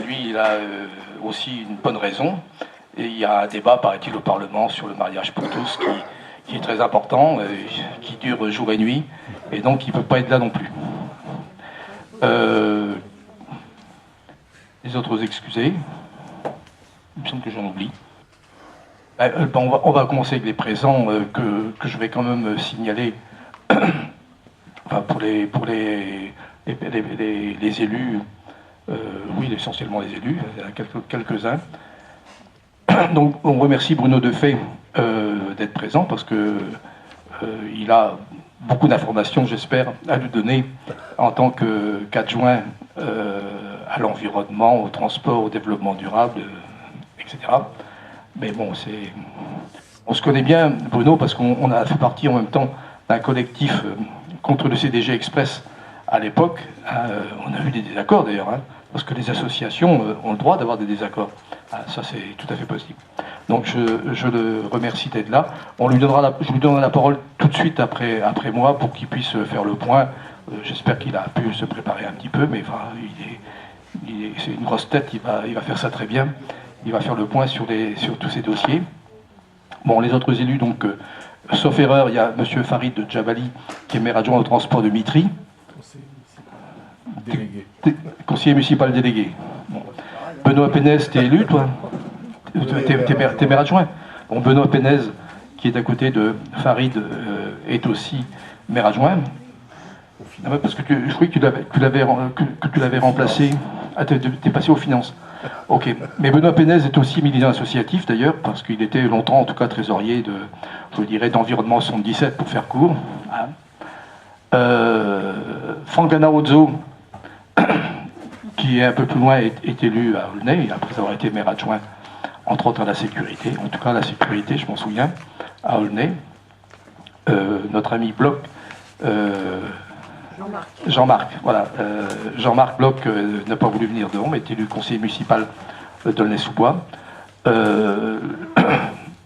lui, il a aussi une bonne raison. Et il y a un débat, paraît-il, au Parlement sur le mariage pour tous qui est très important, qui dure jour et nuit, et donc il ne peut pas être là non plus. Les autres excusez. Il me semble que j'en oublie. On va commencer avec les présents que je vais quand même signaler enfin, pour les élus. Oui, essentiellement les élus, il y en a quelques-uns. Donc on remercie Bruno Defay d'être présent parce que il a beaucoup d'informations, j'espère, à nous donner en tant qu'adjoint à l'environnement, au transport, au développement durable, etc. Mais bon, on se connaît bien, Bruno, parce qu'on a fait partie en même temps d'un collectif contre le CDG Express à l'époque. On a eu des désaccords d'ailleurs, hein, parce que les associations ont le droit d'avoir des désaccords. Ça, c'est tout à fait possible. Donc je le remercie d'être là. Je lui donnerai la parole tout de suite après moi pour qu'il puisse faire le point. J'espère qu'il a pu se préparer un petit peu, mais enfin, c'est une grosse tête, il va faire ça très bien. Il va faire le point sur tous ces dossiers. Bon, les autres élus, donc, sauf erreur, il y a M. Farid de Djabali, qui est maire adjoint au transport de Mitry. Délégué. Conseiller municipal délégué. Bon. Benoît Pénez, t'es élu, toi? T'es maire adjoint. Bon, Benoît Pénez, qui est à côté de Farid, est aussi maire adjoint. Ah ouais, parce que je croyais que tu l'avais remplacé. Ah, t'es passé aux finances. Ok. Mais Benoît Pénez est aussi militant associatif, d'ailleurs, parce qu'il était longtemps, en tout cas, trésorier d'Environnement 77, pour faire court. Franck Ganarozzo, qui est un peu plus loin, est élu à Aulnay, après avoir été maire adjoint, entre autres à la sécurité. En tout cas, la sécurité, je m'en souviens, à Aulnay. Notre ami Bloch, Jean-Marc, voilà. Jean-Marc Bloch n'a pas voulu venir devant, mais est élu conseiller municipal d'Aulnay-sous-Bois.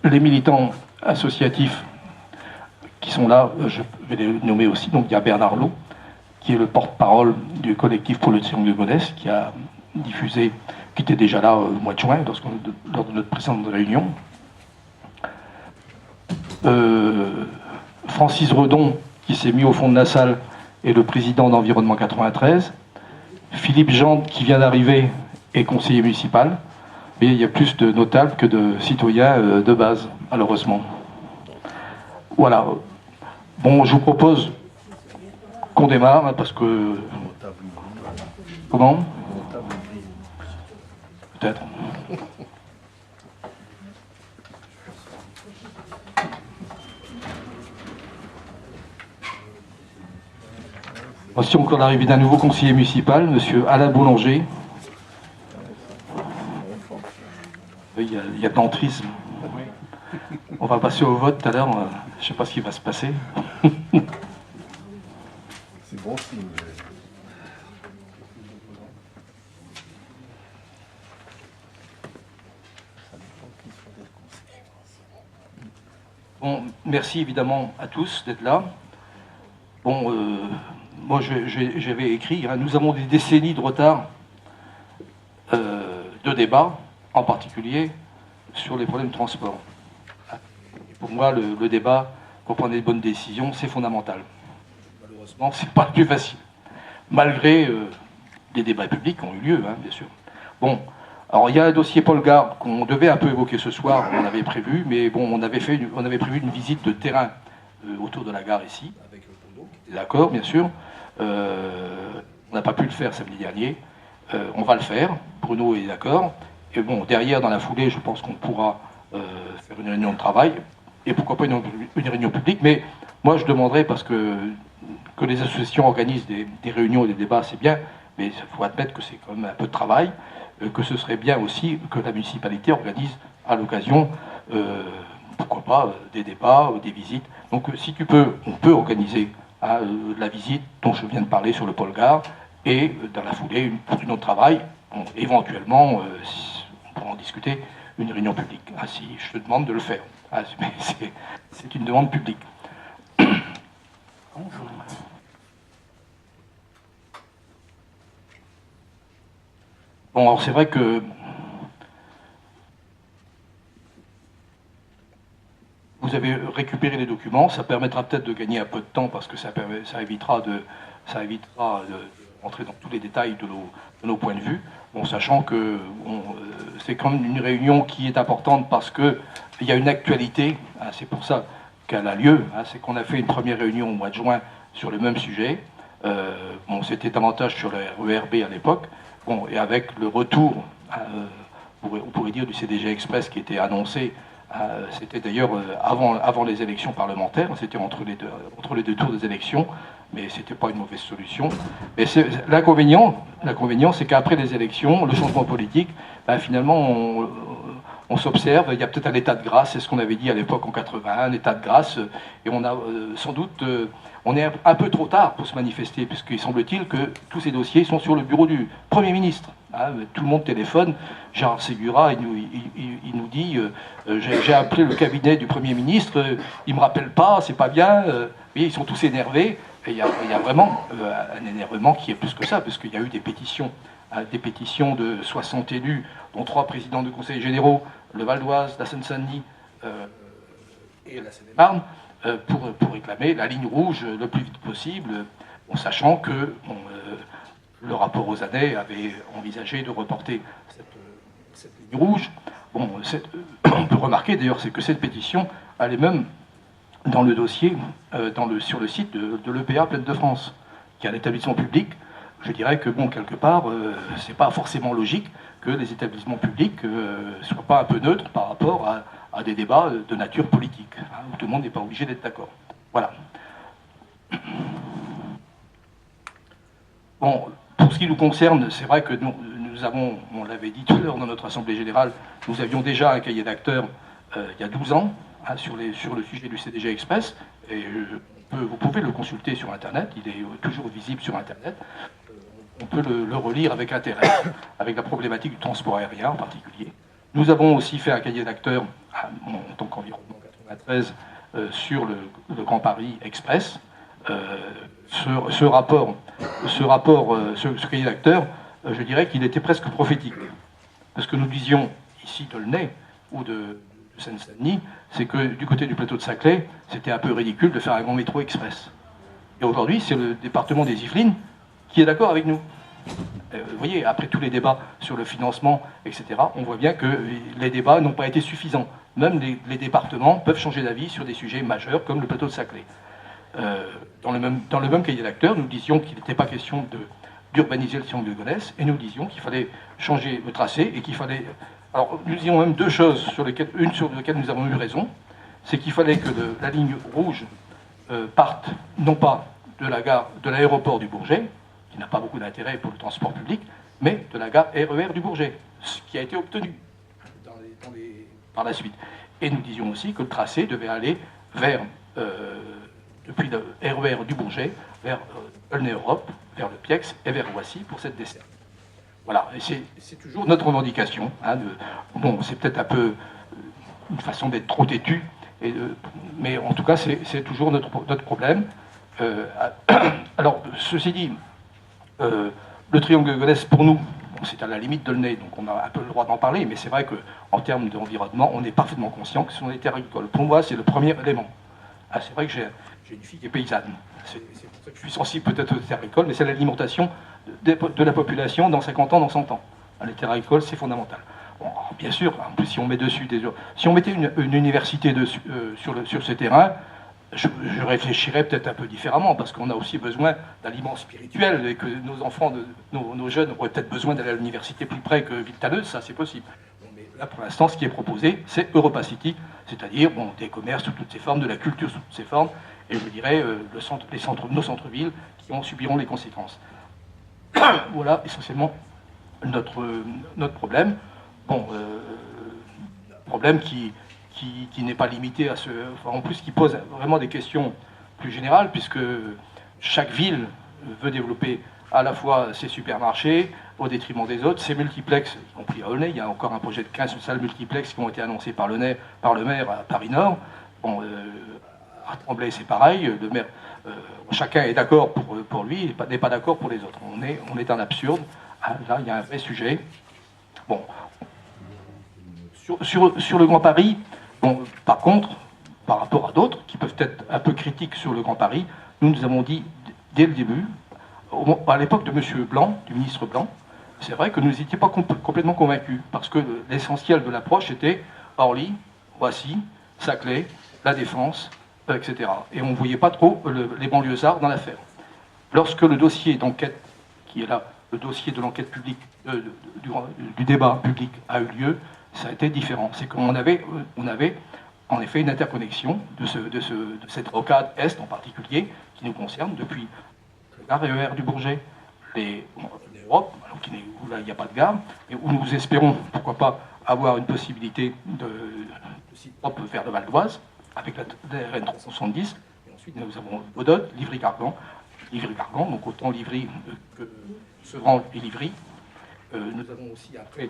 Les militants associatifs qui sont là, je vais les nommer aussi. Donc il y a Bernard Lot, qui est le porte-parole du collectif pour le triangle de Gonesse, qui a diffusé, qui était déjà là au mois de juin, lors de notre précédente réunion. Francis Redon, qui s'est mis au fond de la salle, est le président d'Environnement 93. Philippe Jante, qui vient d'arriver, est conseiller municipal. Mais il y a plus de notables que de citoyens de base, malheureusement. Voilà. Bon, je vous propose qu'on démarre, hein, parce que... Comment? Peut-être. Voici encore l'arrivée d'un nouveau conseiller municipal, M. Alain Boulanger. Il y a de l'entrisme. On va passer au vote tout à l'heure. Je ne sais pas ce qui va se passer. C'est bon signe. Bon, merci évidemment à tous d'être là. Bon, moi j'avais écrit, hein, nous avons des décennies de retard de débat, en particulier sur les problèmes de transport. Et pour moi, le débat pour prendre des bonnes décisions, c'est fondamental. Malheureusement, c'est pas le plus facile, malgré des débats publics qui ont eu lieu, hein, bien sûr. Bon, alors il y a un dossier Paul Gare qu'on devait un peu évoquer ce soir, on avait prévu, mais bon, on avait prévu une visite de terrain autour de la gare ici, avec le Pondo, qui était d'accord, bien sûr. On n'a pas pu le faire samedi dernier. On va le faire, Bruno est d'accord. Et bon, derrière, dans la foulée, je pense qu'on pourra faire une réunion de travail, et pourquoi pas une réunion publique, mais moi je demanderais, parce que les associations organisent des réunions et des débats, c'est bien, mais il faut admettre que c'est quand même un peu de travail, que ce serait bien aussi que la municipalité organise à l'occasion, pourquoi pas, des débats, des visites. Donc si tu peux, on peut organiser la visite dont je viens de parler sur le Paul Gare, et dans la foulée, une réunion de travail, éventuellement, on pourra en discuter, une réunion publique. Si je te demande de le faire. C'est une demande publique. Bon, alors c'est vrai que vous avez récupéré les documents, ça permettra peut-être de gagner un peu de temps parce que ça évitera de rentrer dans tous les détails de nos points de vue, bon, sachant que c'est quand même une réunion qui est importante parce qu'il y a une actualité, hein, c'est pour ça qu'elle a lieu, hein, c'est qu'on a fait une première réunion au mois de juin sur le même sujet, bon, c'était davantage sur le RERB à l'époque, bon, et avec le retour, on pourrait dire, du CDG Express qui était annoncé. C'était d'ailleurs avant les élections parlementaires, c'était entre les deux tours des élections, mais ce n'était pas une mauvaise solution. Mais l'inconvénient, c'est qu'après les élections, le changement politique, ben, finalement, on s'observe, il y a peut-être un état de grâce, c'est ce qu'on avait dit à l'époque en 81, un état de grâce, et on a sans doute, on est un peu trop tard pour se manifester, puisqu'il semble-t-il que tous ces dossiers sont sur le bureau du Premier ministre. Hein, tout le monde téléphone. Gérard Ségura, il nous dit j'ai appelé le cabinet du Premier ministre, il ne me rappelle pas, c'est pas bien. Ils sont tous énervés. Et il y a vraiment un énervement qui est plus que ça, parce qu'il y a eu des pétitions de 60 élus, dont 3 présidents de conseils généraux, le Val d'Oise, la Seine-Saint-Denis et la Seine-et-Marne, pour réclamer la ligne rouge le plus vite possible, en sachant que le rapport aux années avait envisagé de reporter cette ligne rouge. Bon, on peut remarquer d'ailleurs, c'est que cette pétition, elle est même dans le dossier, sur le site de l'EPA Plaine de France, qui est un établissement public. Je dirais que, bon, quelque part, c'est pas forcément logique que les établissements publics ne soient pas un peu neutres par rapport à des débats de nature politique, hein, où tout le monde n'est pas obligé d'être d'accord. Voilà. Bon, pour ce qui nous concerne, c'est vrai que nous avons, on l'avait dit tout à l'heure dans notre Assemblée Générale, nous avions déjà un cahier d'acteurs il y a 12 ans hein, sur le sujet du CDG Express, et vous pouvez le consulter sur Internet, il est toujours visible sur Internet. On peut le relire avec intérêt, avec la problématique du transport aérien en particulier. Nous avons aussi fait un cahier d'acteurs en tant qu'environnement 93 sur le Grand Paris Express. Ce cahier d'acteurs, je dirais qu'il était presque prophétique. Parce que nous disions ici d'Aulnay ou de Seine-Saint-Denis, c'est que du côté du plateau de Saclay, c'était un peu ridicule de faire un grand métro express. Et aujourd'hui, c'est le département des Yvelines qui est d'accord avec nous. Vous voyez, après tous les débats sur le financement, etc., on voit bien que les débats n'ont pas été suffisants. Même les départements peuvent changer d'avis sur des sujets majeurs comme le plateau de Saclay. Dans le même cahier d'acteurs, nous disions qu'il n'était pas question d'urbaniser le triangle de Gonesse, et nous disions qu'il fallait changer le tracé et qu'il fallait... Alors, nous disions même deux choses, une sur laquelle nous avons eu raison, c'est qu'il fallait que la ligne rouge parte, non pas de l'aéroport du Bourget, qui n'a pas beaucoup d'intérêt pour le transport public, mais de la gare RER du Bourget, ce qui a été obtenu par la suite. Et nous disions aussi que le tracé devait aller depuis le RER du Bourget, vers Aulnay-Europe, vers le Piex et vers Roissy pour cette desserte. Voilà, et c'est toujours notre revendication. Hein, bon, c'est peut-être un peu une façon d'être trop têtu, mais en tout cas, c'est toujours notre problème. Alors, ceci dit, le triangle de Gonesse, pour nous, bon, c'est à la limite d'Aulnay, donc on a un peu le droit d'en parler, mais c'est vrai qu'en termes d'environnement, on est parfaitement conscient que ce sont des terres agricoles. Pour moi, c'est le premier élément. Ah, c'est vrai que j'ai une fille qui est paysanne. C'est pour ça que je suis sensible peut-être aux terres agricoles, mais c'est l'alimentation de la population dans 50 ans, dans 100 ans. Les terres agricoles, c'est fondamental. Bon, bien sûr, en plus, si on met dessus si on mettait une université sur ce terrain, je réfléchirais peut-être un peu différemment, parce qu'on a aussi besoin d'aliments spirituels, et que nos enfants, nos jeunes auraient peut-être besoin d'aller à l'université plus près que Villetaneuse, ça c'est possible. Bon, mais là, pour l'instant, ce qui est proposé, c'est Europa City, c'est-à-dire bon, des commerces sous toutes ces formes, de la culture sous toutes ces formes, et je dirais nos centres-villes qui en subiront les conséquences. Voilà essentiellement notre problème. Bon, problème qui n'est pas limité à en plus qui pose vraiment des questions plus générales, puisque chaque ville veut développer à la fois ses supermarchés au détriment des autres, ses multiplex, y compris à Aulnay. Il y a encore un projet de 15 salles multiplex qui ont été annoncés par le maire à Paris-Nord. Bon, à Tremblay, c'est pareil. Le maire, chacun est d'accord pour lui, n'est pas d'accord pour les autres. On est dans l'absurde. Là, il y a un vrai sujet. Bon, sur le Grand Paris, bon, par contre, par rapport à d'autres qui peuvent être un peu critiques sur le Grand Paris, nous avons dit dès le début, à l'époque de M. Blanc, du ministre Blanc, c'est vrai que nous n'étions pas complètement convaincus, parce que l'essentiel de l'approche était Orly, Roissy, Saclay, La Défense, etc. Et on ne voyait pas trop les banlieusards dans l'affaire. Lorsque le dossier d'enquête, qui est là, le dossier de l'enquête publique, du débat public a eu lieu, ça a été différent. C'est qu'on avait, en effet une interconnexion de cette rocade Est en particulier, qui nous concerne depuis la RER du Bourget, l'Europe, où là il n'y a pas de gare, et où nous espérons, pourquoi pas, avoir une possibilité de site propre vers le Val d'Oise, avec la RN 370, et ensuite nous avons Bodot, Livry-Gargan, donc autant Livry que Sevran et Livry. Nous avons aussi après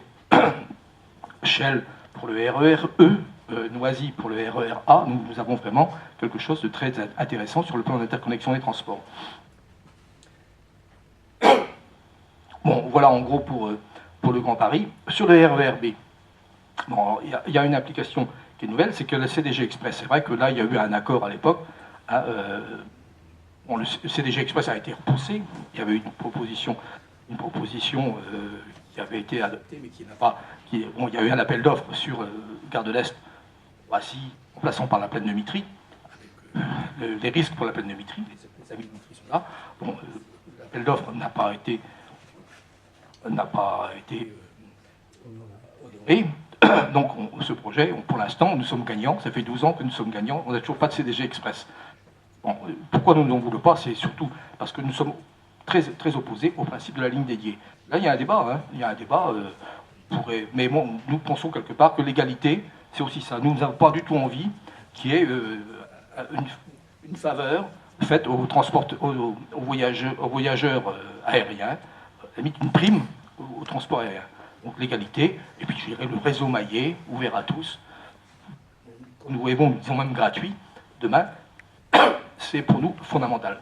Chelles pour le RER E, Noisy pour le RER A. Nous avons vraiment quelque chose de très intéressant sur le plan d'interconnexion des transports. Bon, voilà en gros pour le Grand Paris. Sur le RER B, bon, il y a une application qui est nouvelle, c'est que la CDG Express, c'est vrai que là, il y a eu un accord à l'époque. Hein, bon, le CDG Express a été repoussé. Il y avait une proposition qui avait été adoptée, mais qui n'a pas... bon, il y a eu un appel d'offres sur Gare de l'Est, Roissy, en plaçant par la plaine de Mitry, avec les risques pour la plaine de Mitry. Les amis de Mitry sont là. Bon, l'appel d'offres n'a pas été honoré. Donc ce projet, pour l'instant, nous sommes gagnants. Ça fait 12 ans que nous sommes gagnants. On n'a toujours pas de CDG Express. Bon, pourquoi nous n'en voulons pas? C'est surtout parce que nous sommes très opposés au principe de la ligne dédiée. Là, il y a un débat. Hein. Il y a un débat. Mais bon, nous pensons quelque part que l'égalité, c'est aussi ça. Nous n'avons pas du tout envie qu'il y ait une faveur faite aux voyageurs aériens, à la limite une prime au transport aérien. Donc l'égalité, et puis je dirais le réseau maillé, ouvert à tous, nous rêvons, disons même gratuit, demain, c'est pour nous fondamental.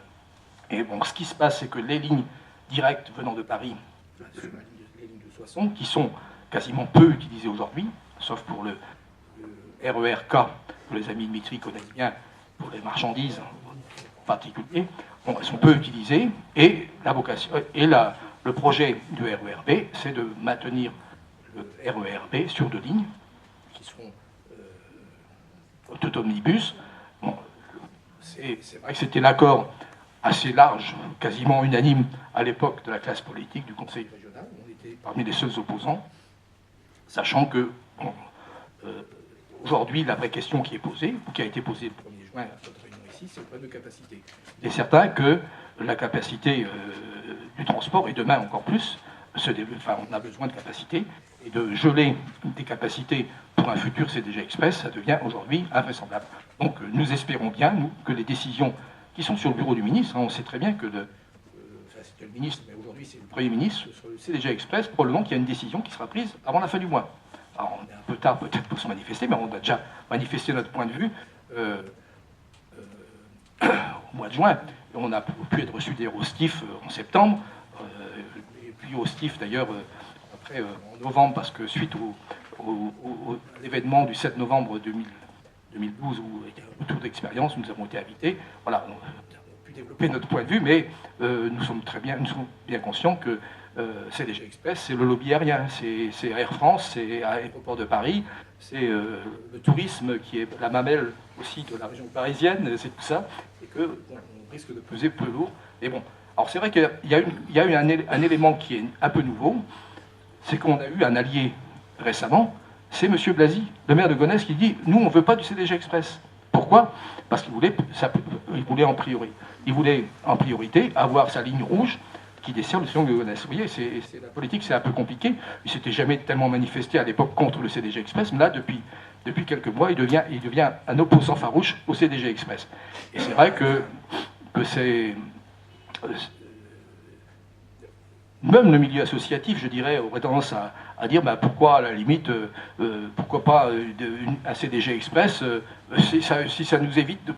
Et bon, ce qui se passe, c'est que les lignes directes venant de Paris, les lignes de Soissons, qui sont quasiment peu utilisées aujourd'hui, sauf pour le RER K, que les amis de Mitry connaissent bien, pour les marchandises en particulier, bon, elles sont peu utilisées, et la vocation, et le projet du RER B, c'est de maintenir le RER B sur 2 lignes, qui seront deux omnibus. Bon, c'est vrai que c'était l'accord assez large, quasiment unanime, à l'époque de la classe politique du Conseil régional. On était parmi les seuls opposants, sachant que, bon, aujourd'hui, la vraie question qui est posée, ou qui a été posée le 1er juin à notre réunion ici, c'est le problème de capacité. Il est certain que la capacité du transport, et demain encore plus, on a besoin de capacité, et de geler des capacités pour un futur CDG Express, ça devient aujourd'hui invraisemblable. Donc nous espérons bien, nous, que les décisions qui sont sur le bureau du ministre, hein, on sait très bien que c'était le ministre, mais aujourd'hui c'est le Premier ministre, sur le CDG Express, probablement qu'il y a une décision qui sera prise avant la fin du mois. Alors on est un peu tard peut-être pour se manifester, mais on a déjà manifesté notre point de vue au mois de juin. On a pu être reçu d'ailleurs au STIF en septembre, et puis au STIF d'ailleurs après en novembre, parce que suite à l'événement du 7 novembre 2012 où il y a un retour d'expérience, nous avons été invités. Voilà, on a pu développer notre point de vue, mais nous sommes bien conscients que CDG Express, c'est le lobby aérien, c'est Air France, c'est Aéroport de Paris, c'est le tourisme qui est la mamelle aussi de la région parisienne, c'est tout ça, et qu'on risque de peser peu lourd. Et bon, alors c'est vrai qu'il y a eu un élément qui est un peu nouveau, c'est qu'on a eu un allié récemment, c'est M. Blasi, le maire de Gonesse, qui dit « Nous, on ne veut pas du CDG Express ». Pourquoi? Parce qu'il voulait en priorité avoir sa ligne rouge qui dessert le sillon de Gonesse. Vous voyez, la politique, c'est un peu compliqué. Il ne s'était jamais tellement manifesté à l'époque contre le CDG Express, mais là, depuis quelques mois, il devient un opposant farouche au CDG Express. Et c'est vrai que c'est... Même le milieu associatif, je dirais, aurait tendance à dire bah, pourquoi, à la limite, pourquoi pas un CDG Express, si ça nous évite de